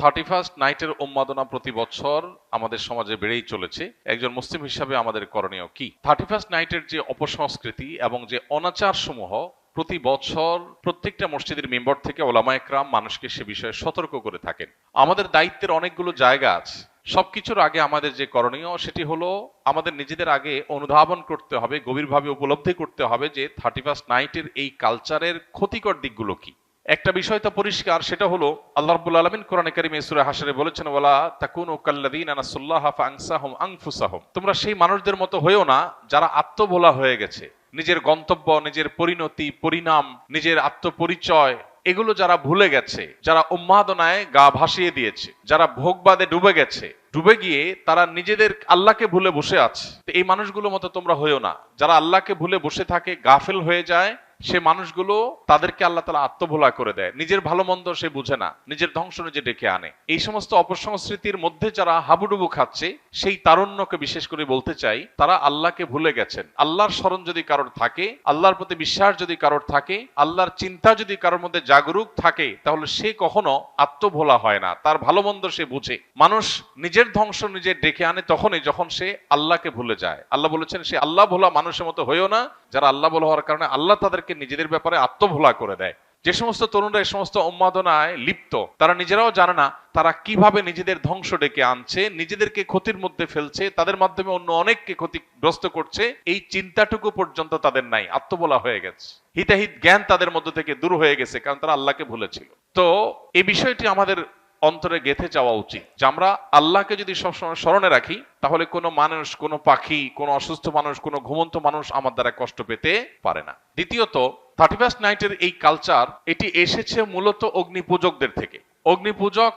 31st নাইটের উন্মাদনা প্রতি বছর আমাদের সমাজে বেড়েই চলেছে। একজন মুসলিম হিসাবে আমাদের করণীয় কি? 31st নাইটের যে অপসংস্কৃতি এবং যে অনাচার সমূহ প্রতি বছর প্রত্যেকটা মসজিদের মেম্বার থেকে ওলামা একরাম মানুষকে সে বিষয়ে সতর্ক করে থাকেন। আমাদের দায়িত্বের অনেকগুলো জায়গা আছে। সবকিছুর আগে আমাদের যে করণীয় সেটি হলো আমাদের নিজেদের আগে অনুধাবন করতে হবে, গভীরভাবে উপলব্ধি করতে হবে যে 31st নাইটের এই কালচারের ক্ষতিকর দিকগুলো কি। একটা বিষয় তো পরিষ্কার, সেটা হলো আল্লাহ রাব্বুল আলামিন কোরআনে কারীমে সূরা হাশরে বলেছেন, ওয়ালা তাকুনু কাল্লাযীনা নাসুল্লাহা ফাআনসাহুম আনফুসাহুম, তোমরা সেই মানুষদের মতো হয়েও না যারা আত্মভোলা হয়ে গেছে। নিজের গন্তব্য, নিজের পরিণতি, পরিণাম, নিজের আত্মপরিচয় এগুলো যারা ভুলে গেছে, যারা উন্মাদনায় গা ভাসিয়ে দিয়েছে, যারা ভোগবাদে ডুবে গেছে, ডুবে গিয়ে তারা নিজেদের আল্লাহকে ভুলে বসে আছে। এই মানুষগুলোর মতো তোমরা হয়েও না। যারা আল্লাহকে ভুলে বসে থাকে, গাফেল হয়ে যায়, সে মানুষগুলো তাদেরকে আল্লাহ তাআলা আত্মভোলা করে দেয়। নিজের ভালো মন্দ সে বুঝে না, নিজের ধ্বংস নিজে ডেকে আনে। এই সমস্ত অপসংস্কৃতির মধ্যে যারা হাবুডুবু খাচ্ছে, সেই তারুণ্যকে বিশেষ করে বলতে চাই, তারা আল্লাহকে ভুলে গেছেন। আল্লাহর স্মরণ যদি কারোর থাকে, আল্লাহর প্রতি বিশ্বাস যদি কারোর থাকে, আল্লাহর চিন্তা যদি কারোর মধ্যে জাগরুক থাকে, তাহলে সে কখনো আত্মভোলা হয় না। তার ভালো মন্দ সে বুঝে। মানুষ নিজের ধ্বংস নিজে ডেকে আনে তখনই যখন সে আল্লাহকে ভুলে যায়। আল্লাহ বলেছেন, সে আল্লাহ ভোলা মানুষের মতো হয়েও না যারা আল্লাহ ভোলা হওয়ার কারণে আল্লাহ তাদেরকে নিজেদের ব্যাপারে আত্মভোলা করে দেয়। যে সমস্ত তরুণরা এই সমস্ত উন্মাদনায় লিপ্ত, তারা নিজেরাও জানে না তারা কিভাবে নিজেদের ধ্বংস ডেকে আনছে, নিজেদেরকে ক্ষতির মধ্যে ফেলছে, তাদের মাধ্যমে অন্য অনেককে ক্ষতিগ্রস্ত করছে। এই চিন্তাটুকু পর্যন্ত তাদের নাই, আত্মভোলা হয়ে গেছে। হিতাহিত জ্ঞান তাদের মধ্য থেকে দূর হয়ে গেছে, কারণ তারা আল্লাহকে ভুলেছিল। তো এই বিষয়টি আমাদের অন্তরে গেঁথে যাওয়া উচিত যে আমরা আল্লাহকে যদি সবসময় স্মরণে রাখি, তাহলে কোনো মানুষ, কোনো পাখি, কোনো অসুস্থ মানুষ, কোনো ঘুমন্ত মানুষ আমার দ্বারা কষ্ট পেতে পারে না। দ্বিতীয়ত, 31st নাইটের এই কালচার এটি এসেছে মূলত অগ্নিপূজকদের থেকে। অগ্নিপূজক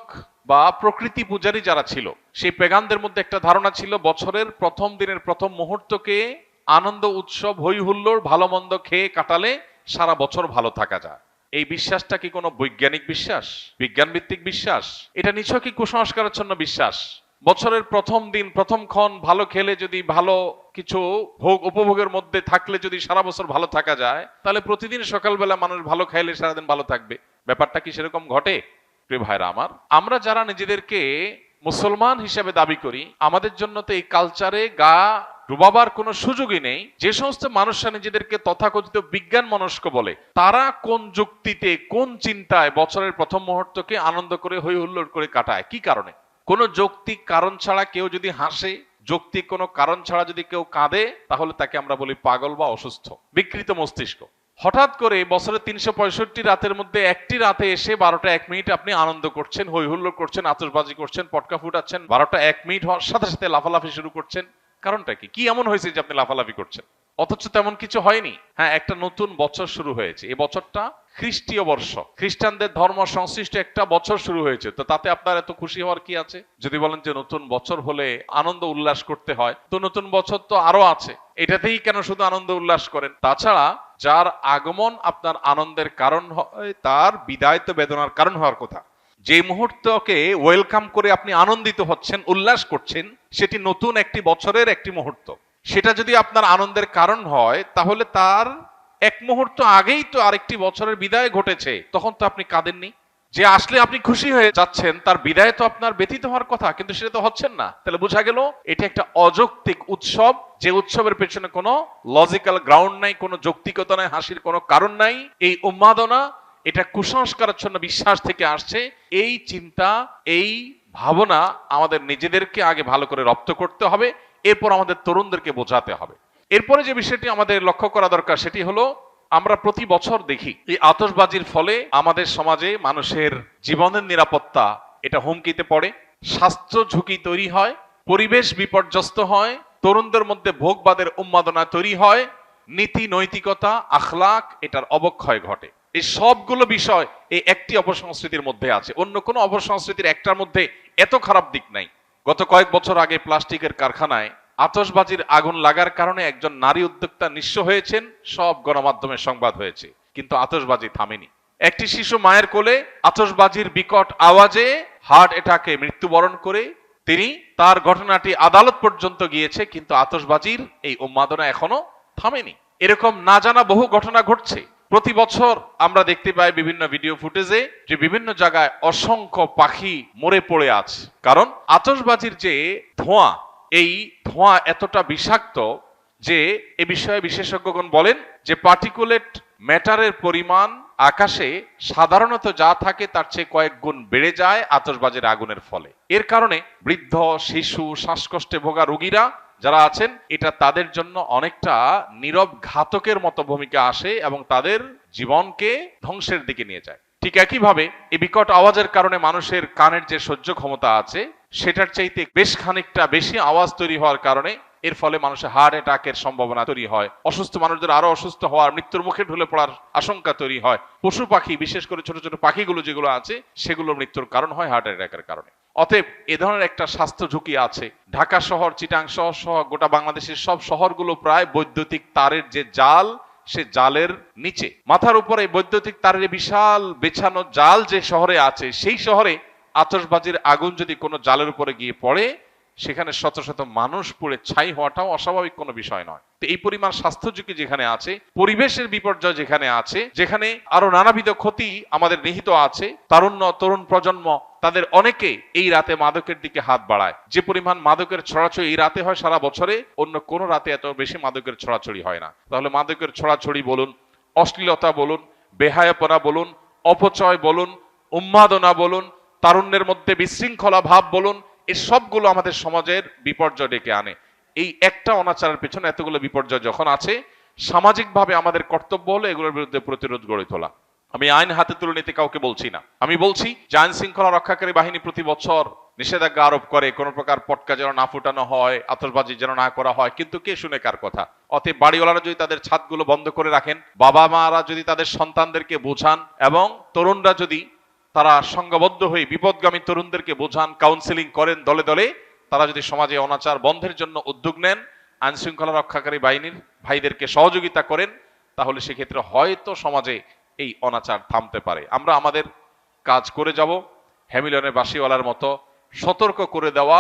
বা প্রকৃতি পূজারী যারা ছিল, সেই পেগানদের মধ্যে একটা ধারণা ছিল বছরের প্রথম দিনের প্রথম মুহূর্তকে আনন্দ, উৎসব, হই হুল্লোড়, ভালো মন্দ খেয়ে কাটালে সারা বছর ভালো থাকা যায়। এই বিশ্বাসটা কি কোনো বৈজ্ঞানিক বিশ্বাস, বিজ্ঞান ভিত্তিক বিশ্বাস? এটা নিছকই কুসংস্কারাচ্ছন্ন বিশ্বাস। বছরের প্রথম দিন, প্রথম ক্ষণ ভালো খেলে, যদি ভালো কিছু ভোগ উপভোগের মধ্যে থাকলে যদি সারা বছর ভালো থাকা যায়, তাহলে প্রতিদিন সকালবেলা মানুষ ভালো খাইলে সারাদিন ভালো থাকবে। ব্যাপারটা কি সেরকম ঘটে? প্রিয় ভাইরা আমার, আমরা যারা নিজেদেরকে মুসলমান হিসেবে দাবি করি, আমাদের জন্য তো এই কালচারে গা ডুবাবার কোনো সুযোগই নেই। যে সমস্ত মানুষরা নিজেদেরকে তথাকথিত বিজ্ঞান মনস্ক বলে, তারা কোন যুক্তিতে, কোন চিন্তায় বছরের প্রথম মুহূর্তকে আনন্দ করে হই হুল্লোড় করে কাটায়? কি কারণে? কোন যৌক্তিক কারণ ছাড়া কেউ যদি হাসে, যৌক্তিক কোনো কারণ ছাড়া যদি কেউ কাঁদে, তাহলে তাকে আমরা বলি পাগল বা অসুস্থ, বিকৃত মস্তিষ্ক। হঠাৎ করে বছরের 365 রাতের মধ্যে একটি রাতে এসে 12টা 1 মিনিট আপনি আনন্দ করছেন, হই হুল্লোড় করছেন, আতশবাজি করছেন, পটকা ফুটাচ্ছেন, 12টা 1 মিনিট হওয়ার সাথে সাথে লাফালাফি শুরু করছেন। কারণটা কি? কি এমন হয়েছে যে আপনি লাফালাফি করছেন? অথচ তেমন কিছু হয়নি। হ্যাঁ, একটা নতুন বছর শুরু হয়েছে। এই বছরটা খ্রিস্টীয় বর্ষ, খ্রিস্টানদের ধর্ম সংশ্লিষ্ট একটা বছর শুরু হয়েছে। তো তাতে আপনার এত খুশি হওয়ার কি আছে? যদি বলেন যে নতুন বছর হলে আনন্দ উল্লাস করতে হয়, তো নতুন বছর তো আরো আছে, এটাতেই কেন শুধু আনন্দ উল্লাস করেন? তাছাড়া যার আগমন আপনার আনন্দের কারণ হয়, তার বিদায় তো বেদনার কারণ হওয়ার কথা। যে মুহূর্তকে ওয়েলকাম করে আপনি আনন্দিত হচ্ছেন, উল্লাস করছেন, সেটি নতুন একটি বছরের একটি মুহূর্ত। সেটা যদি আপনার আনন্দের কারণ হয়, তাহলে তার এক মুহূর্ত আগেই তো আরেকটি বছরের বিদায় ঘটেছে, তখন তো আপনি কাঁদেননি। যে আসলে আপনি খুশি হয়ে যাচ্ছেন, তার বিদায় তো আপনার ব্যথিত হওয়ার কথা, কিন্তু সেটা তো হচ্ছেন না। তাহলে বোঝা গেল এটা একটা অযৌক্তিক উৎসব, যে উৎসবের পেছনে কোনো লজিক্যাল গ্রাউন্ড নাই, কোনো যৌক্তিকতা নাই, হাসির কোনো কারণ নাই। এই উন্মাদনা, এটা কুসংস্কারাচ্ছন্ন বিশ্বাস থেকে আসছে। এই চিন্তা, এই ভাবনা আমাদের নিজেদেরকে আগে ভালো করে রপ্ত করতে হবে, এরপর আমাদের তরুণদেরকে বোঝাতে হবে। এরপরে যে বিষয়টি আমাদের লক্ষ্য করা দরকার, সেটি হলো আমরা প্রতি বছর দেখি এই আতশবাজির ফলে আমাদের সমাজে মানুষের জীবনের নিরাপত্তা এটা হুমকিতে পড়ে, স্বাস্থ্য ঝুঁকি তৈরি হয়, পরিবেশ বিপর্যস্ত হয়, তরুণদের মধ্যে ভোগবাদের উন্মাদনা তৈরি হয়, নীতি নৈতিকতা, আখলাক এটার অবক্ষয় ঘটে। এই সবগুলো বিষয় এই একটি অপসংস্কৃতির মধ্যে আছে। অন্য কোনো অপসংস্কৃতির একটার মধ্যে এত খারাপ দিক নাই। গত কয়েক বছর আগে প্লাস্টিকের কারখানায় আতশবাজির আগুন লাগার কারণে একজন নারী উদ্যোক্তা নিঃস্ব হয়েছেন, সব গণমাধ্যমে সংবাদ হয়েছে, কিন্তু আতশবাজি থামেনি। একটি শিশু মায়ের কোলে আতশবাজির বিকট আওয়াজে হার্ট অ্যাটাকে মৃত্যুবরণ করে তিনি, তার ঘটনাটি আদালত পর্যন্ত গিয়েছে, কিন্তু আতশবাজির এই উন্মাদনা এখনো থামেনি। এরকম না জানা বহু ঘটনা ঘটছে। প্রতি বছর আমরা দেখতে পাই বিভিন্ন ভিডিও ফুটেজে যে বিভিন্ন জায়গায় অসংখ্য পাখি মরে পড়ে আছে। কারণ আতশবাজির যে ধোঁয়া, এই ধোঁয়া এতটা বিষাক্ত যে এ বিষয়ে বিশেষজ্ঞগণ বলেন যে পার্টিকুলেট ম্যাটারের পরিমাণ আকাশে সাধারণত যা থাকে তার চেয়ে কয়েক গুণ বেড়ে যায় আতশবাজির আগুনের ফলে। এর কারণে বৃদ্ধ, শিশু, শ্বাসকষ্টে ভোগা রোগীরা যারা আছেন, এটা তাদের জন্য অনেকটা নীরব ঘাতকের মতো ভূমিকা আসে এবং তাদের জীবনকে ধ্বংসের দিকে নিয়ে যায়। ঠিক একইভাবে এই বিকট আওয়াজের কারণে মানুষের কানের যে সহ্য ক্ষমতা আছে সেটার চাইতে বেশ খানিকটা বেশি আওয়াজ তৈরি হওয়ার কারণে এর ফলে মানুষের হার্ট অ্যাটাকের সম্ভাবনা তৈরি হয়, অসুস্থ মানুষদের আরো অসুস্থ হওয়ার, মৃত্যুর মুখে ঢলে পড়ার আশঙ্কা তৈরি হয়। পশু পাখি, বিশেষ করে ছোট ছোট পাখিগুলো যেগুলো আছে সেগুলো মৃত্যুর কারণ হয় হার্ট অ্যাটাকের কারণে। অতএব এ ধরনের একটা স্বাস্থ্য ঝুঁকি আছে। ঢাকা শহর, চিটাং শহর সহ গোটা বাংলাদেশের সব শহরগুলো প্রায় বৈদ্যুতিক তারের যে জাল, সে জালের নিচে মাথার উপরে বৈদ্যুতিক তারের বিশাল বেছানো জাল যে শহরে আছে, সেই শহরে আতশবাজির আগুন যদি কোনো জালের উপরে গিয়ে পড়ে, সেখানে শত শত মানুষ পুড়ে ছাই হওয়াটাও অস্বাভাবিক কোনো বিষয় নয়। তো এই পরিমাণ স্বাস্থ্য ঝুঁকি যেখানে আছে, পরিবেশের বিপর্যয় যেখানে আছে, যেখানে আরো নানাবিধ ক্ষতি আমাদের নিহিত আছে, তারুণ্য, তরুণ প্রজন্ম তাদের অনেকে এই রাতে মাদকের দিকে হাত বাড়ায়। যে পরিমাণ মাদকের ছড়াছড়ি এই রাতে হয়, সারা বছরে অন্য কোন রাতে এত বেশি মাদকের ছড়াছড়ি হয় না। তাহলে মাদকের ছড়াছড়ি বলুন, অশ্লীলতা বলুন, বেহায়াপনা বলুন, অপচয় বলুন, উন্মাদনা বলুন, তারুণ্যের মধ্যে বিশৃঙ্খলা ভাব বলুন, এই সবগুলো আমাদের সমাজের বিপর্যয় ডেকে আনে। এই একটা অনাচারের পেছনে এতগুলো বিপর্যয় যখন আছে, সামাজিকভাবে আমাদের কর্তব্য হলো এগুলোর বিরুদ্ধে প্রতিরোধ গড়ে তোলা। আমি আইন হাতে তুলে নিতে কাউকে বলছি না। আমি বলছি যে আইন শৃঙ্খলা রক্ষাকারী বাহিনী প্রতি বছর নিষেধাজ্ঞা আরোপ করে, কোনো প্রকার পটকা যেন না ফুটানো হয়, আতশবাজি যেন না করা হয়, কিন্তু কে শুনে কার কথা? অতএব বাড়িওয়ালারা যদি তাদের ছাদগুলো বন্ধ করে রাখেন, বাবা মারা যদি তাদের সন্তানদেরকে বোঝান, এবং তরুণরা যদি তারা সংঘবদ্ধ হয়ে বিপদগামী তরুণদেরকে বোঝান, কাউন্সেলিং করেন দলে দলে, তারা যদি সমাজে অনাচার বন্ধের জন্য উদ্যোগ নেন, আইন শৃঙ্খলা রক্ষাকারী বাহিনীর ভাইদেরকে সহযোগিতা করেন, তাহলে সেক্ষেত্রে হয়তো সমাজে এই অনাচার থামতে পারে। আমরা আমাদের কাজ করে যাব, হ্যামিলনের বাসিওয়ালার মতো সতর্ক করে দেওয়া,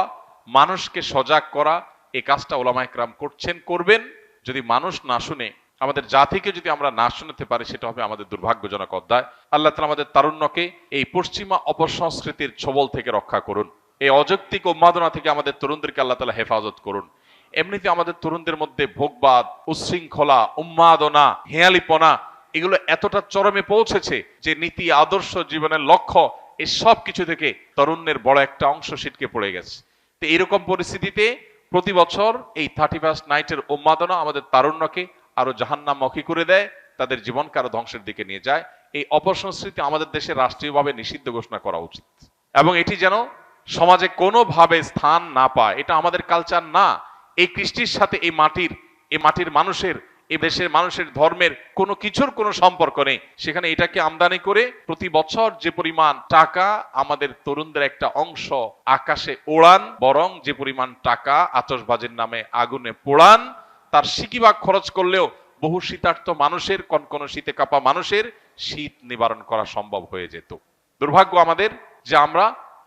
মানুষকে সজাগ করা। এই কাজটা ওলামায়ে কেরাম করছেন, করবেন। যদি মানুষ না শুনে, আমাদের জাতিকে যদি আমরা না শুনতে পারি, সেটা হবে আমাদের দুর্ভাগ্যজনক অধ্যায়। আল্লাহ তাআলা আমাদের তারুণ্যকে এই পশ্চিমা অপসংস্কৃতির ছবল থেকে রক্ষা করুন। এই অযৌক্তিক উন্মাদনা থেকে আমাদের তরুণদেরকে আল্লাহ তাআলা হেফাজত করুন। এমনিতে আমাদের তরুণদের মধ্যে ভোগবাদ, উচ্ছৃঙ্খলা, উন্মাদনা, হেয়ালিপনা এগুলো এতটা চরমে পৌঁছেছে যে নীতি, আদর্শ, জীবনের লক্ষ্য, এই সব কিছু থেকে তরুণের বড় একটা অংশ ছিটকে পড়ে গেছে। তো এইরকম পরিস্থিতিতে প্রতি বছর এই 31st নাইটের উন্মাদনা আমাদের তারুণ্যকে আরো জাহান্নামমুখী করে দেয়, তাদের জীবনকে আরো ধ্বংসের দিকে নিয়ে যায়। এই অপসংস্কৃতি আমাদের দেশে রাষ্ট্রীয়ভাবে নিষিদ্ধ ঘোষণা করা উচিত, এবং এটি যেন সমাজে কোনোভাবে স্থান না পায়। এটা আমাদের কালচার না। এই কৃষ্টির সাথে এই মাটির মানুষের, এই দেশের মানুষের ধর্মের কোনো কিছুর কোনো সম্পর্ক নেই। সেখানে এটাকে আমদানি করে প্রতি বছর যে পরিমাণ টাকা আমাদের তরুণদের একটা অংশ আকাশে ওড়ান, বরং যে পরিমাণ টাকা আতশবাজির নামে আগুনে পোড়ান, তার সিকিভাগ খরচ করলেও বহু শীতার্ত মানুষের, কনকনে শীতে কাঁপা মানুষের শীত নিবারণ করা সম্ভব হয়ে যেত। দুর্ভাগ্য আমাদের যে আমরা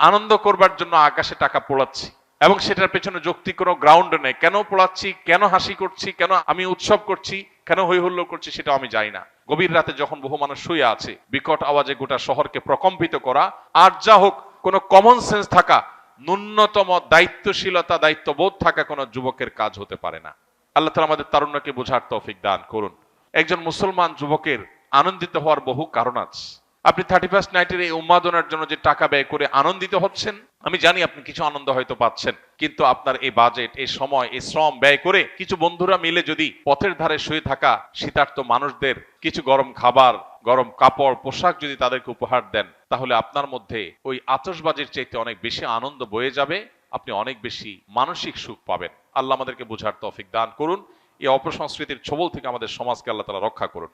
আনন্দ করবার জন্য আকাশে টাকা পোড়াচ্ছি, এবং সেটার পেছনে যৌক্তিক কোনো গ্রাউন্ড নেই। কেন পোড়াচ্ছি, কেন হাসি করছি, কেন আমি উৎসব করছি, কেন হৈ হুল্লোড় করছি, সেটা আমি জানি না। গভীর রাতে যখন বহু মানুষ শুয়ে আছে, বিকট আওয়াজে গোটা শহরকে প্রকম্পিত করা, আর যা হোক, কোনো কমন সেন্স থাকা, ন্যূনতম দায়িত্বশীলতা, দায়িত্ববোধ থাকা কোনো যুবকের কাজ হতে পারে না। আল্লাহ তাআলা আমাদের তারুণ্যকে বোঝার তৌফিক দান করুন। একজন মুসলমান যুবকের আনন্দিত হওয়ার বহু কারণ আছে। আপনি 31st নাইটের এই উন্মাদনার জন্য যে টাকা ব্যয় করে আনন্দিত হচ্ছেন, আমি জানি আপনি কিছু আনন্দ হয়তো পাচ্ছেন, কিন্তু আপনার এই বাজেট, এই সময়, এই শ্রম ব্যয় করে কিছু বন্ধুরা মিলে যদি পথের ধারে শুয়ে থাকা শীতার্ত মানুষদের কিছু গরম খাবার, গরম কাপড়, পোশাক যদি তাদেরকে উপহার দেন, তাহলে আপনার মধ্যে ওই আতশবাজির চাইতে অনেক বেশি আনন্দ বয়ে যাবে, আপনি অনেক বেশি মানসিক সুখ পাবেন। আল্লাহ আমাদেরকে বোঝার তৌফিক দান করুন। এই অপসংস্কৃতির ছবল থেকে আমাদের সমাজকে আল্লাহ তাআলা রক্ষা করুন।